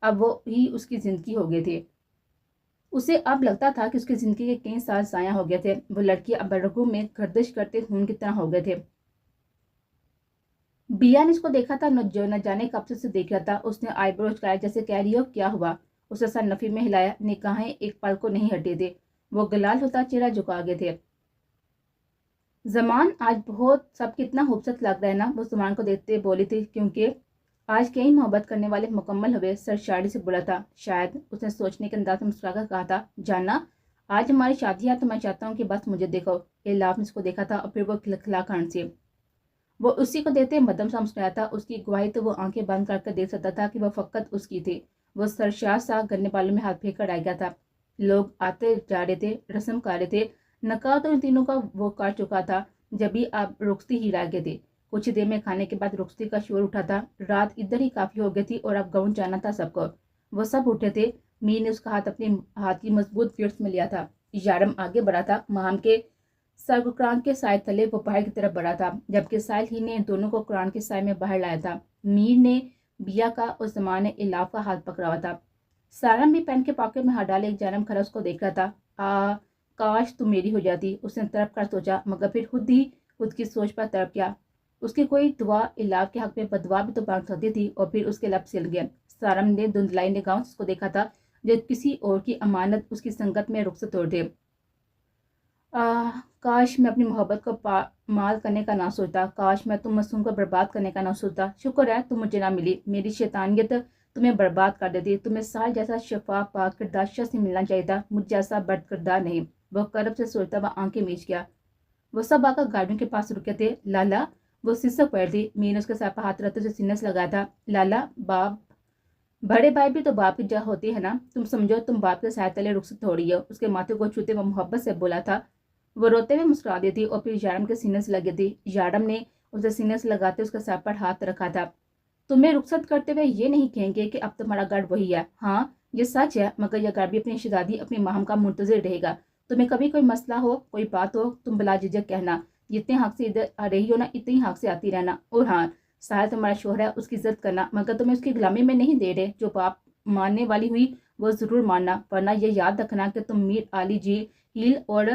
اب وہ ہی اس کی زندگی ہو گئے تھے۔ اسے اب لگتا تھا کہ اس کی زندگی کے کئی سال ضائع ہو گئے تھے۔ وہ لڑکی اب رگوں میں گردش کرتے خون کی طرح ہو گئے تھے۔ بیا نے اس کو دیکھا تھا، جو نہ جانے کب سے دیکھ رہا تھا۔ اس نے آئی برو اچکایا جیسے کہہ رہی ہو کیا ہوا۔ اسے سر نفی میں ہلایا، نگاہیں ایک پل کو نہیں ہٹے تھے۔ وہ گلال ہوتا چہرہ جھکا گئے تھے۔ زمان آج بہت سب کتنا خوبصورت لگ رہا ہے نا، وہ زمان کو دیکھتے بولی تھی، کیونکہ آج کئی محبت کرنے والے مکمل ہوئے۔ سرشاری سے بولا تھا، شاید اس نے سوچنے کے انداز میں مسکرا کر کہا تھا، جانا آج ہماری شادی ہے تو میں چاہتا ہوں کہ بس مجھے دیکھو۔ الاف نے اس کو دیکھا تھا اور پھر وہ کھلکھلا کر ہنسی۔ وہ اسی کو دیکھتے مدم سا مسکرایا تھا۔ اس کی گواہی تو وہ آنکھیں بند کر کے دیکھ سکتا تھا کہ وہ فقط اس کی تھی۔ وہ سرشار سا گلنے والوں میں ہاتھ پھینک کر آ گیا تھا۔ لوگ آتے جا رہے تھے، رسم کر رہے تھے۔ نکاح تو ان تینوں کا وہ کر چکا تھا، جبھی آپ رخصتی ہی رہ گئے تھے۔ کچھ دیر میں کھانے کے بعد رخصتی کا شور اٹھا تھا۔ رات ادھر ہی کافی ہو گئی تھی اور اب گاؤں جانا تھا سب کو۔ وہ سب اٹھے تھے۔ میر نے اس کا ہاتھ اپنے ہاتھ کی مضبوط گرفت میں لیا تھا۔ یارم آگے بڑھا تھا۔ ماہم کے سر کو قرآن کے سائے تلے وہ باہر کی طرف بڑھا تھا، جبکہ سائل ہی نے دونوں کو قرآن کے سائے میں باہر لایا تھا۔ میر نے بیا کا اور زمان نے الاف کا ہاتھ پکڑا ہوا تھا۔ سارم بھی پین کے پاکٹ میں ہاتھ ڈالے ایک جانب کھڑا اس کو دیکھ رہا تھا۔ کاش تم میری ہو جاتی، اس نے تڑپ کر سوچا، مگر پھر خود کی سوچ پر تڑپ گیا۔ اس کی کوئی دعا الاف کے حق میں بدعا بھی تو مانگ سکتی تھی، اور پھر اس کے لب سل گئے۔ سارم نے دھندلائی نگاہوں سے اس کو دیکھا تھا، جو کسی اور کی امانت اس کی سنگت میں رخصت ہو دے۔ کاش میں اپنی محبت کو مال کرنے کا نہ سوچتا، کاش میں تم معصوم کو برباد کرنے کا نہ سوچتا۔ شکر ہے تم مجھے نہ ملی، میری شیطانیت تمہیں برباد کر دیتی۔ تمہیں سال جیسا شفاف پاک کردار شخص سے ملنا چاہیے تھا، مجھ جیسا بد کردار نہیں۔ وہ کرب سے سوچتا ہوا آنکھیں میچ گیا۔ وہ سب آ کر گاڑیوں کے پاس رکے تھے۔ لالا، وہ سسک پڑ تھی۔ میر نے اس کے سر پر ہاتھ رکھتے سے سینے سے لگایا تھا۔ لالا، باپ بڑے بھائی بھی تو باپ کی جگہ ہوتی ہے نا، تم سمجھو تم باپ کے سائے تلے رخصت ہو رہی ہو۔ اس کے ماتھے کو چھوتے وہ محبت سے بولا تھا۔ وہ روتے ہوئے مسکرا دی تھی اور پھر یارم کے سینے سے لگی تھی۔ یارم نے اسے سینے سے لگاتے اس کے سر پر ہاتھ رکھا تھا۔ تمہیں رخصت کرتے ہوئے یہ نہیں کہیں گے کہ اب تمہارا گھر وہی ہے۔ ہاں یہ سچ ہے، مگر یہ گھر بھی اپنی شہزادی اپنی ماہم کا منتظر رہے گا۔ تمہیں کبھی کوئی مسئلہ ہو، کوئی بات ہو، تم بلا جھجک کہنا۔ جتنے حق سے ادھر آ رہی ہو نا، اتنی حق سے آتی رہنا۔ اور ہاں، ساحل تمہارا شوہر ہے، اس کی عزت کرنا، مگر تمہیں اس کی غلامی میں نہیں دے رہے۔ جو باپ ماننے والی ہوئی وہ ضرور ماننا، ورنہ یہ یاد رکھنا کہ تم میر علی جی ہیل اور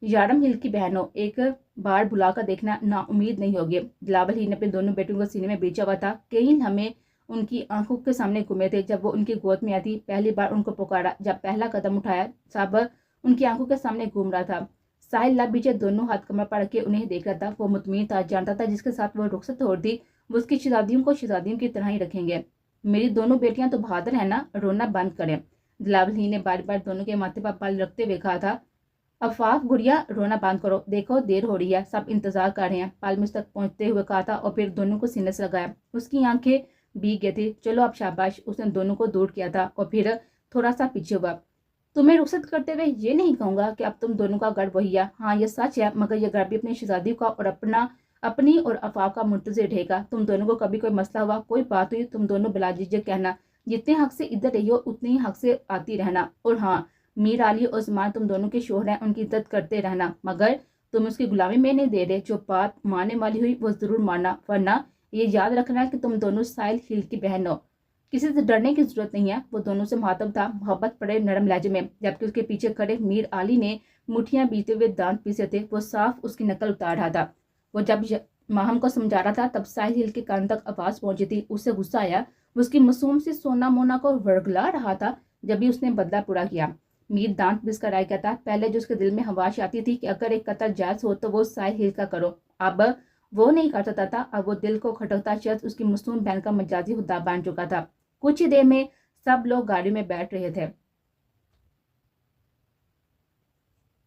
یارم ہل کی بہن ہو۔ ایک بار بلا کر دیکھنا، نا امید نہیں ہوگی۔ دلاول ہی نے اپنے دونوں بیٹوں کو سینے میں بیچا ہوا تھا۔ کئی لمحے ان کی آنکھوں کے سامنے گھومے تھے۔ جب وہ ان کی گود میں آتی، پہلی بار ان کو پکارا، جب پہلا قدم اٹھایا، سب ان کی آنکھوں کے سامنے گھوم رہا تھا۔ ساحل لب بیچے دونوں ہاتھ کمر پر رکھ کے انہیں دیکھ رہا تھا۔ وہ مطمئن تھا، جانتا تھا جس کے ساتھ وہ رخصت ہو رہی تھی وہ اس کی شہزادیوں کو شہزادیوں کی طرح ہی رکھیں گے۔ میری دونوں بیٹیاں تو بہادر ہیں نا، رونا بند کریں۔ دلاول ہی نے بار بار دونوں کے ماتھے پر پل رکھتے ہوئے کہا تھا، افاف گڑیا رونا بند کرو، دیکھو دیر ہو رہی ہے، سب انتظار کر رہے ہیں۔ پالمس تک پہنچتے ہوئے کہا تھا اور پھر دونوں کو سینے سے لگایا۔ اس کی آنکھیں بھیگ گئی تھی۔ چلو اب شاباش، اس نے دونوں کو دور کیا تھا اور پھر تھوڑا سا پیچھے ہوا۔ تمہیں رخصت کرتے ہوئے یہ نہیں کہوں گا کہ اب تم دونوں کا گھر وہی ہے۔ ہاں یہ سچ ہے، مگر یہ گھر بھی اپنی شہزادی کا اور اپنی اور افاف کا منتظر رہے گا۔ تم دونوں کو کبھی کوئی مسئلہ ہوا، کوئی بات ہوئی، تم دونوں بلا جھجک کہنا۔ جتنے حق سے ادھر رہی ہو اتنی حق سے آتی رہنا۔ اور ہاں، میر علی اور زمان تم دونوں کے شوہر ہیں، ان کی عزت کرتے رہنا، مگر تم اس کی غلامی میں نہیں دے رہے۔ جو بات ماننے والی ہوئی وہ ضرور ماننا، ورنہ یہ یاد رکھنا کہ تم دونوں ساحل ہل کی بہن ہو۔ کسی سے ڈرنے کی ضرورت نہیں ہے۔ وہ دونوں سے مخاطب تھا، محبت پڑے نرم لہجے میں، جبکہ اس کے پیچھے کھڑے میر علی نے مٹھیاں بیتے ہوئے دانت پیسے تھے۔ وہ صاف اس کی نقل اتار رہا تھا۔ وہ جب ماہم کو سمجھا رہا تھا تب ساحل ہل کے کان تک آواز پہنچی تھی۔ اسے غصہ آیا، وہ اس کی معصوم سی سونا مونا کو ورگلا رہا تھا، جبھی اس نے بدلہ پورا کیا۔ میر دانت پس کر آئے کہتا، پہلے جو اس کے دل میں خواہش آتی تھی کہ اگر ایک قتل جائز ہو تو وہ ساحل ہل کا کرو، اب وہ نہیں کر سکتا تھا۔ اب وہ دل کو کھٹکتا شخص اس کی معصوم بہن کا مجازی خدا بن چکا تھا۔ کچھ ہی دیر میں سب لوگ گاڑیوں میں بیٹھ رہے تھے۔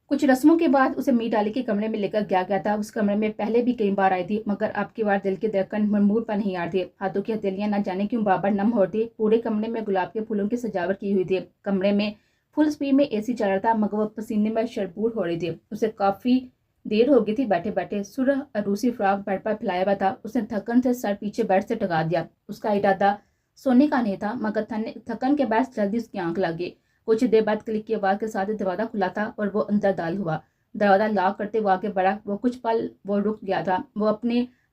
کچھ رسموں کے بعد اسے میر علی کے کمرے میں لے کر گیا تھا۔ اس کمرے میں پہلے بھی کئی بار آئی تھی، مگر اب کی بار دل کے دھڑکن مرمور پر نہیں آ رہی تھی۔ ہاتھوں کی ہتھیلیاں نہ جانے کیوں بابر نم ہو رہی تھی۔ پورے کمرے میں گلاب کے پھولوں کی سجاوٹ کی ہوئی تھی۔ کمرے میں فل سپیڈ میں اے سی چل رہا تھا، مگر وہ پسینے میں شربور ہو رہی تھی۔ اسے کافی دیر ہو گئی تھی بیٹھے بیٹھے۔ سرخ عروسی فراق بیڈ پر پھیلایا ہوا تھا۔ اس نے تھکن سے سر پیچھے بیڈ سے ٹکا دیا۔ اس کا ارادہ سونے کا نہیں تھا، مگر تھکن کے باعث جلدی اس کی آنکھ لگ گئی۔ کچھ دیر بعد کلک کی آواز کے ساتھ دروازہ کھلا تھا اور وہ اندر داخل ہوا۔ دروازہ لاک کرتے وہ آگے بڑھا۔ وہ کچھ پل وہ رک گیا تھا۔ وہ اپنے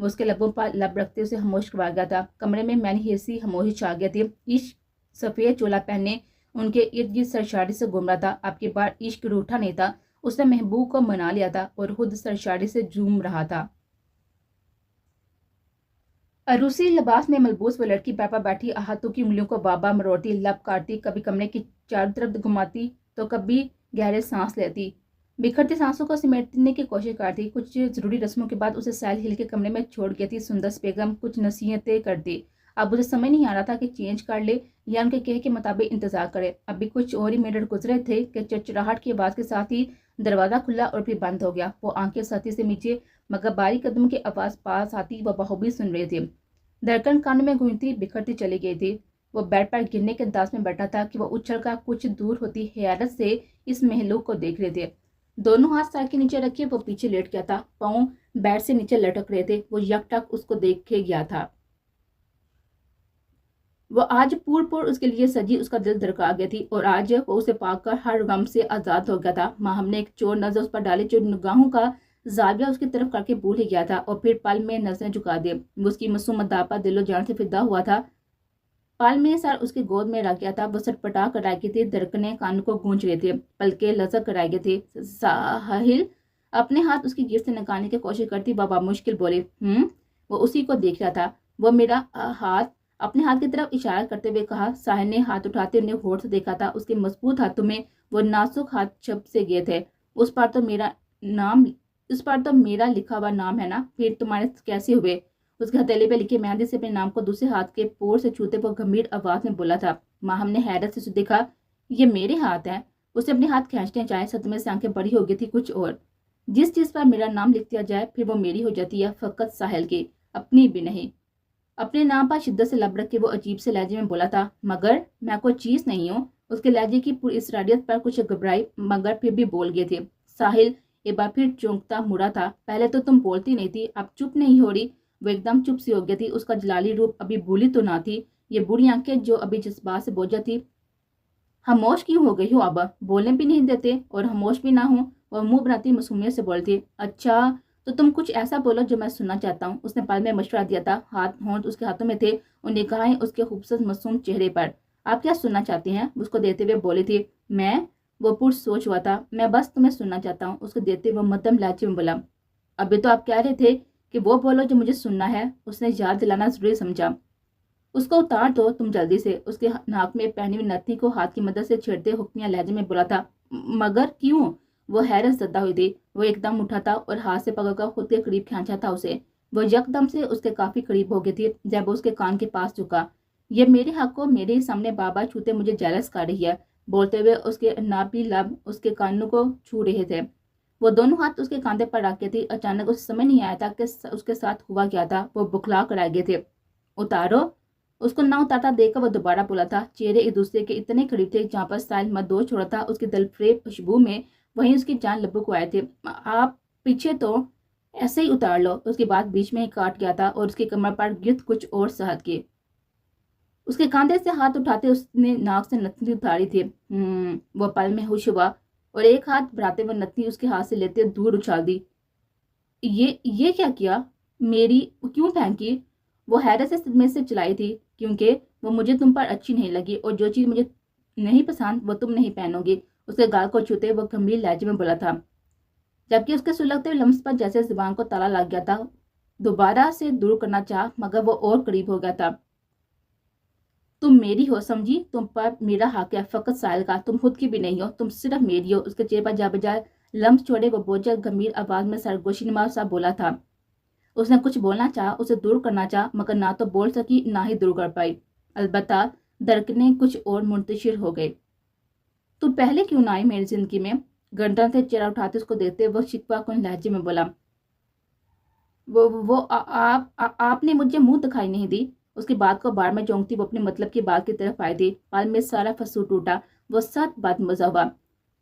وہ اس کے لبوں پر لب رکھتے اسے خاموش کروا گیا تھا۔ کمرے میں مینی ایسی خاموشی چھا گیا تھی۔ عشق سفید چولا پہنے ان کے ارد گرد سرشاری سے گھوم رہا تھا۔ اب کی بار عشق روٹھا نہیں تھا، اس نے محبوب کو منا لیا تھا اور خود سرشاری سے جھوم رہا تھا۔ عروسی لباس میں ملبوس وہ لڑکی پاپا بیٹھی ہاتھوں کی انگلیوں کو بابا مروڑتی، لب کاٹتی، کبھی کمرے کی چاروں طرف گھماتی تو کبھی گہرے سانس لیتی، بکھرتی سانسوں کو سمیٹنے کی کوشش کرتی۔ کچھ ضروری رسموں کے بعد اسے سیل ہل کے کمرے میں چھوڑ گئی تھی۔ سندس بیگم کچھ نصیحتیں کرتی، اب اسے سمجھ نہیں آ رہا تھا کہ چینج کر لے یا ان کے کہے کے مطابق انتظار کرے۔ اب بھی کچھ اور ہی منٹ گزرے تھے کہ چرچراہٹ کی آواز کے ساتھ ہی دروازہ کھلا اور پھر بند ہو گیا۔ وہ آنکھیں سطح سے نیچے مگر باریک قدم کی آواز پاس آتی وہ بخوبی سن رہی تھی۔ دھڑکن کانوں میں گونجتی بکھرتی چلی گئی تھی۔ وہ بیڈ پر گرنے کے انداز میں بیٹھا تھا کہ وہ اچھل کر کچھ دور ہوتی حیرت سے اس مہلوک کو دیکھ رہے تھے۔ دونوں ہاتھ سر کے نیچے رکھے وہ پیچھے لیٹ گیا تھا، پاؤں بیڈ سے نیچے لٹک رہے تھے۔ وہ یک ٹک اس کو دیکھے گیا تھا۔ وہ آج پور اس کے لیے سجی اس کا دل دھڑکا گئی تھی اور آج وہ اسے پا کر ہر غم سے آزاد ہو گیا تھا۔ ماہم نے ایک چور نظر اس پر ڈالی جو نگاہوں کا زاویہ اس کی طرف کر کے بھول ہی گیا تھا اور پھر پل میں نظریں جھکا دی۔ وہ اس کی معصوم ادا پر دل و جان سے فدا ہوا تھا۔ پل میں سر اس کی گود میں رکھ گیا تھا۔ وہ سٹپٹا کر آئی تھی، دھڑکنیں کانوں کو گونج رہی تھی، پلکیں لرزک کر آئی گئی تھی۔ ساحل اپنے ہاتھ اس کی گرد سے نکالنے کی کوشش کرتی بابا مشکل بولی۔ وہ اسی کو دیکھ رہا تھا۔ وہ میرا ہاتھ اپنے ہاتھ کی طرف اشارہ کرتے ہوئے کہا۔ ساحل نے ہاتھ اٹھاتے انہیں غور سے دیکھا تھا۔ اس کے مضبوط ہاتھوں میں وہ نازک ہاتھ چھپ سے گئے تھے۔ اس پر تو میرا لکھا ہوا نام ہے نا، پھر تمہارے کیسے ہوئے؟ اس کے ہتھیلی پہ لکھے مہندی سے اپنے نام کو دوسرے ہاتھ کے پور سے چھوتے وہ گمبھیر آواز میں بولا تھا۔ ماہم نے حیرت سے اسے دیکھا۔ یہ میرے ہاتھ ہیں؟ اسے اپنے ہاتھ کھینچنے چاہے، صدمے سے آنکھیں بڑی ہو گئی تھی۔ کچھ اور جس چیز پر میرا نام لکھ دیا جائے پھر وہ میری ہو جاتی ہے، فقط ساحل کی، اپنی بھی نہیں۔ اپنے نام پر شدت سے لب رکھ کے وہ عجیب سے لہجے میں بولا تھا۔ مگر میں کوئی چیز نہیں ہوں۔ اس کے لہجے کی پوری اسراریت پر کچھ گھبرائی مگر پھر بھی بول گئی تھی۔ ساحل ایک بار پھر چونکتا مڑا تھا۔ پہلے تو تم بولتی نہیں تھی، اب چپ نہیں ہو رہی؟ وہ ایک دم چپ سی ہو گئی تھی۔ اس کا جلالی روپ ابھی بھولی تو نہ تھی، یہ بری آنکھیں جو ابھی جذبات سے بوجھا تھی۔ خاموش کیوں ہو گئی ہو اب؟ بولنے بھی نہیں دیتے اور خاموش بھی نہ ہوں؟ وہ منہ بناتی معصومیت سے بولتی۔ اچھا تو تم کچھ ایسا بولو جو میں سننا چاہتا ہوں۔ اس نے پل میں مشورہ دیا تھا۔ ہونٹ اس کے ہاتھوں میں تھے اور نگاہیں اس کے خوبصورت معصوم چہرے پر۔ آپ کیا سننا چاہتے ہیں؟ اس کو دیتے ہوئے بولی تھی۔ وہ پر سوچ ہوا تھا۔ میں بس تمہیں سننا چاہتا ہوں، اس کو دیتے ہوئے مدھم لہجے میں بولا۔ ابھی تو آپ کہہ رہے تھے کہ وہ بولو جو مجھے سننا ہے، اس نے یاد دلانا ضروری سمجھا۔ اس کو اتار دو تم جلدی سے، اس کے ناک میں پہنی ہوئی نتھی کو ہاتھ کی مدد سے چھیڑتے حکمیہ لہجے میں بولا تھا۔ مگر کیوں؟ وہ حیرت زدہ ہوئی تھی۔ وہ ایک دم اٹھا تھا اور ہاتھ سے پکڑ کر خود کے قریب کھینچا تھا اسے۔ وہ یک دم سے اس کے کافی قریب ہو گئی تھی جب وہ اس کے کان کے پاس جھکا۔ یہ میرے حق کو میرے ہی سامنے بابا چھوتے مجھے جیلس کر رہی ہے، بولتے ہوئے اس کے نابی لب اس کے کانوں کو چھو رہے تھے۔ وہ دونوں ہاتھ اس کے کاندھے پر رکھ کے تھی۔ اچانک اسے سمجھ نہیں آیا تھا کہ اس کے ساتھ ہوا کیا تھا۔ وہ بکھلا کر آ گئے تھے۔ اتارو۔ اس کو نہ اتارتا دیکھ کر وہ دوبارہ بولا تھا۔ چہرے ایک دوسرے کے اتنے قریب تھے جہاں پر ساحل مدوش ہو رہا تھا اس کی دل فریب خوشبو میں، وہیں اس کی جان لبوں کو آئے تھے۔ آپ پیچھے تو ایسے ہی اتار لو۔ اس کی بات بیچ میں ہی کاٹ گیا تھا اور اس کی کمر پر گرد کچھ اور سہت کے اس کے کاندھے سے ہاتھ اٹھاتے اس نے ناک سے نتنی اتاری تھی۔ وہ پل میں ہوش ہوا اور ایک ہاتھ بڑھاتے ہوئے نتنی اس کے ہاتھ سے لیتے دور اچھال دی۔ یہ کیا میری کیوں پھینکی؟ وہ حیرت سے صدمے سے چلائی تھی۔ کیونکہ وہ مجھے تم پر اچھی نہیں لگی اور جو چیز مجھے نہیں پسند وہ تم نہیں پہنو گی، اس کے گال کو چھوتے وہ گمبھیر لہجے میں بولا تھا، جبکہ اس کے سلگتے ہوئے لمس پر جیسے زبان کو تالا لگ گیا تھا۔ دوبارہ سے دور کرنا چاہ مگر وہ اور قریب ہو گیا تھا۔ تم میری ہو، سمجھی؟ تم پر میرا حق ہے، فقط ساحل کا، تم خود کی بھی نہیں ہو، تم صرف میری ہو۔ اس کے چہرے پر جا بجا لمس چھوڑے وہ بوجھل گمبھیر آواز میں سرگوشی نما سا بولا تھا۔ اس نے کچھ بولنا چاہا، اسے دور کرنا چاہا مگر نہ تو بول سکی نہ ہی دور کر پائی۔ البتہ دھڑکنیں کچھ اور منتشر ہو گئی۔ تو پہلے کیوں نہ آئی میری زندگی میں؟ گردن سے چہرہ اٹھاتے اس کو دیکھتے وہ شکوہ کن لہجے میں بولا۔ وہ آپ نے مجھے منہ دکھائی نہیں دی۔ اس کی بات کو بار میں چونکتی وہ اپنے مطلب کی بات کی طرف آئی تھی۔ پال میں سارا فسو ٹوٹا۔ وہ سخت بد مزہ ہوا۔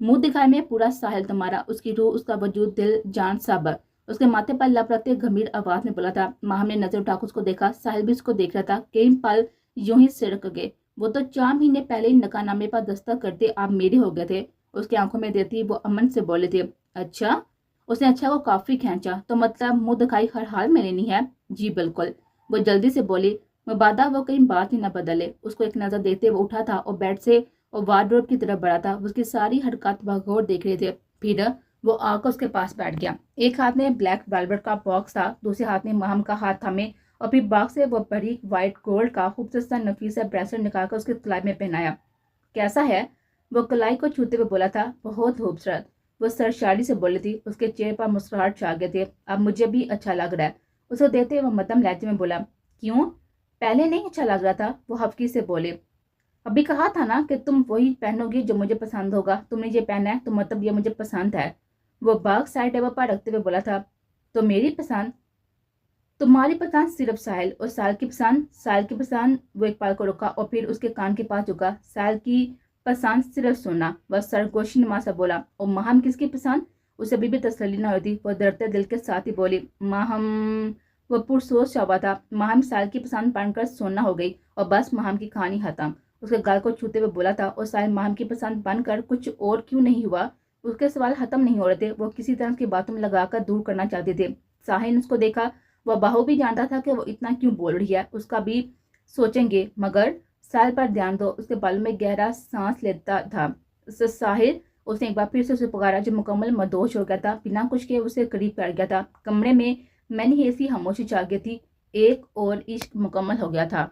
منہ دکھائے میں پورا ساحل تمہارا، اس کی روح، اس کا وجود، دل جان سب۔ اس کے ماتھے پر لب رکھتے گمبھیر آواز میں بولا تھا۔ ماہم نے نظر اٹھا کر اس کو دیکھا۔ ساحل بھی اس کو دیکھ رہا تھا۔ کئی پل یوں ہی سڑک گئے۔ وہ تو 4 مہینے پہلے ہی نکاح نامے پر دستخط کرتے آپ میرے ہو گئے تھے۔ اس کی آنکھوں میں دیتی وہ امن سے بولے تھے۔ اچھا اس نے اچھا کو کافی کھینچا، تو مطلب منہ دکھائی ہر حال میں لینی ہے؟ جی بالکل، وہ جلدی سے بولی، مبادا وہ کہیں بات ہی نہ بدلے۔ اس کو ایک نظر دیتے وہ اٹھا تھا اور بیڈ سے اور وارڈروب کی طرف بڑھا تھا۔ اس کی ساری حرکات بغور دیکھ رہے تھے۔ پھر وہ آ کر اس کے پاس بیٹھ گیا۔ ایک ہاتھ میں بلیک ویلویٹ کا باکس تھا، دوسرے ہاتھ میں مہم کا ہاتھ تھامے، اور پھر باکس سے وہ باریک وائٹ گولڈ کا خوبصورت نفیس بریسلٹ نکال کر اس کے کلائی میں پہنایا۔ کیسا ہے؟ وہ کلائی کو چھوتے ہوئے بولا تھا۔ بہت خوبصورت، وہ سرشاری سے بولی تھی۔ اس کے چہرے پر مسکراہٹ چھا گئے تھے۔ اب مجھے بھی اچھا لگ رہا ہے، اسے دیتے وہ مدھم لہجے میں بولا۔ کیوں؟ پہلے نہیں اچھا لگ رہا تھا؟ وہ حفقی سے بولے۔ ابھی کہا تھا نا کہ تم وہی پہنو گی جو مجھے پسند ہوگا، تم نے یہ پہنا ہے تو مطلب یہ مجھے پسند ہے۔ وہ باغ سائڈ ٹیبل پر رکھتے ہوئے بولا تھا۔ تو میری پسند؟ تمہاری پسند صرف ساحل، اور ساحل کی پسند؟ ساحل کی پسند؟ وہ ایک پل کو رکا اور پھر اس کے کان کے پاس جھکا۔ ساحل کی پسند صرف سونا، وہ سرگوشی نما سے بولا۔ اور ماہم کس کی پسند؟ اسے ابھی بھی تسلی نہ ہوتی، وہ ڈرتے دل کے ساتھ ہی بولی، ماہم۔ وہ پرسوچ ہوا تھا۔ ماہم ساحل کی پسند پڑھ کر سونا ہو گئی اور بس ماہم کی کہانی ختم۔ اس کے گال کو چھوتے ہوئے بولا تھا، اور ساحل ماہم کی پسند بن کر کچھ اور کیوں نہیں ہوا؟ اس کے سوال ختم نہیں ہو رہے تھے، وہ کسی طرح کی باتوں میں لگا کر دور کرنا چاہتے تھے۔ ساحل نے اس کو دیکھا، وہ باہو بھی جانتا تھا کہ وہ اتنا کیوں بول رہی ہے، اس کا بھی سوچیں گے، مگر ساحل پر دھیان دو۔ اس کے بالوں میں گہرا سانس لیتا تھا۔ ساحل، اس نے ایک بار پھر سے اسے پکارا جو مکمل مدہوش ہو گیا تھا۔ بنا کچھ کے اسے قریب بیٹھ گیا تھا۔ کمرے میں ایسی خاموشی چھا گئی تھی، ایک اور عشق مکمل ہو گیا تھا۔